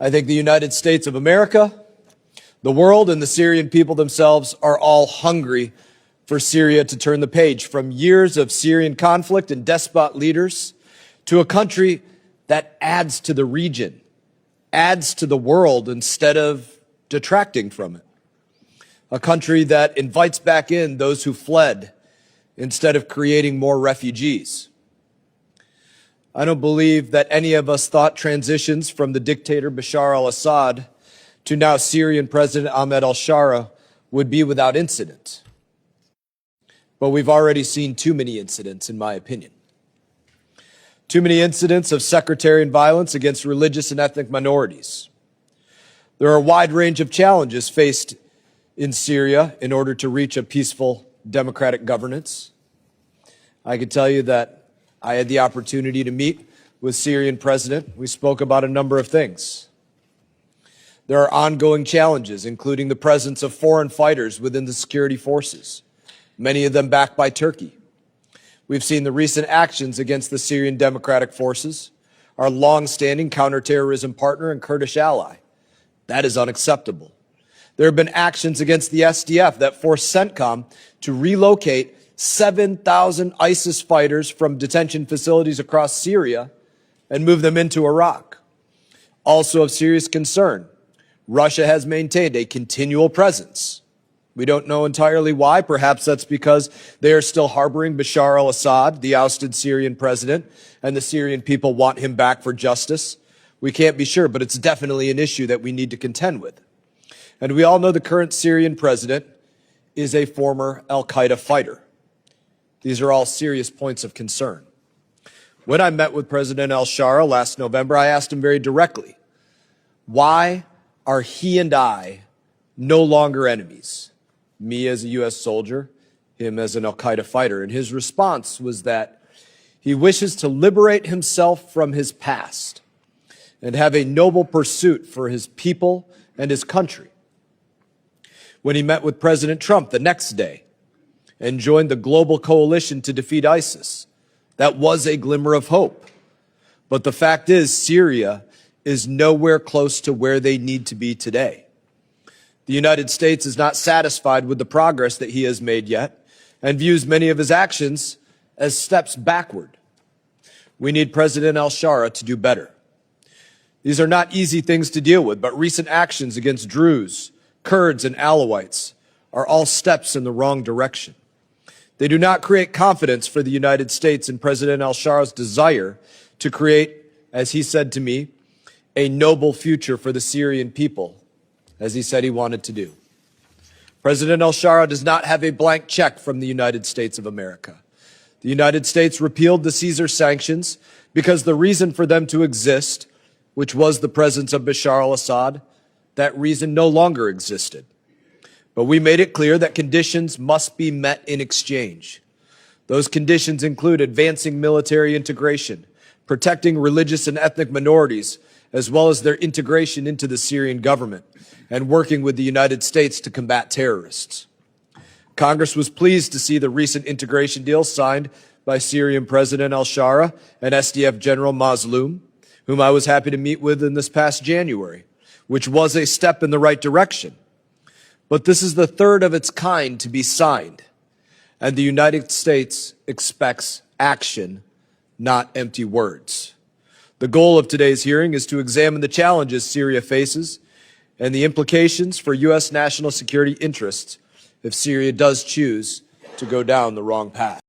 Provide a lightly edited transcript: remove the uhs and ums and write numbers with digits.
I think the United States of America, the world, and the Syrian people themselves are all hungry for Syria to turn the page from years of Syrian conflict and despot leaders to a country that adds to the region, adds to the world instead of detracting from it. A country that invites back in those who fled instead of creating more refugees. I don't believe that any of us thought transitions from the dictator Bashar al-Assad to now Syrian President Ahmed al-Shara would be without incident. But we've already seen too many incidents, in my opinion. Too many incidents of sectarian violence against religious and ethnic minorities. There are a wide range of challenges faced in Syria in order to reach a peaceful democratic governance. I can tell you that I had the opportunity to meet with Syrian president. We spoke about a number of things. There are ongoing challenges, including the presence of foreign fighters within the security forces, many of them backed by Turkey. We've seen the recent actions against the Syrian Democratic Forces, our long-standing counterterrorism partner and Kurdish ally. That is unacceptable. There have been actions against the SDF that forced CENTCOM to relocate 7,000 ISIS fighters from detention facilities across Syria and move them into Iraq. Also of serious concern, Russia has maintained a continual presence. We don't know entirely why. Perhaps that's because they are still harboring Bashar al-Assad, the ousted Syrian president, and the Syrian people want him back for justice. We can't be sure, but it's definitely an issue that we need to contend with. And we all know the current Syrian president is a former al-Qaeda fighter. These are all serious points of concern. When I met with President al-Shara last November, I asked him very directly, why are he and I no longer enemies? Me as a U.S. soldier, him as an al-Qaeda fighter. And his response was that he wishes to liberate himself from his past and have a noble pursuit for his people and his country. When he met with President Trump the next day and joined the global coalition to defeat ISIS, that was a glimmer of hope. But the fact is, Syria is nowhere close to where they need to be today. The United States is not satisfied with the progress that he has made yet and views many of his actions as steps backward. We need President al-Shara to do better. These are not easy things to deal with, but recent actions against Druze, Kurds, and Alawites are all steps in the wrong direction. They do not create confidence for the United States in President al-Shara's desire to create, as he said to me, a noble future for the Syrian people, as he said he wanted to do. President al-Shara does not have a blank check from the United States of America. The United States repealed the Caesar sanctions because the reason for them to exist, which was the presence of Bashar al-Assad, that reason no longer existed. But we made it clear that conditions must be met in exchange. Those conditions include advancing military integration, protecting religious and ethnic minorities, as well as their integration into the Syrian government, and working with the United States to combat terrorists. Congress was pleased to see the recent integration deal signed by Syrian President al-Shara and SDF General Mazloum, whom I was happy to meet with in this past January, which was a step in the right direction. But this is the third of its kind to be signed, and the United States expects action, not empty words. The goal of today's hearing is to examine the challenges Syria faces and the implications for U.S. national security interests if Syria does choose to go down the wrong path.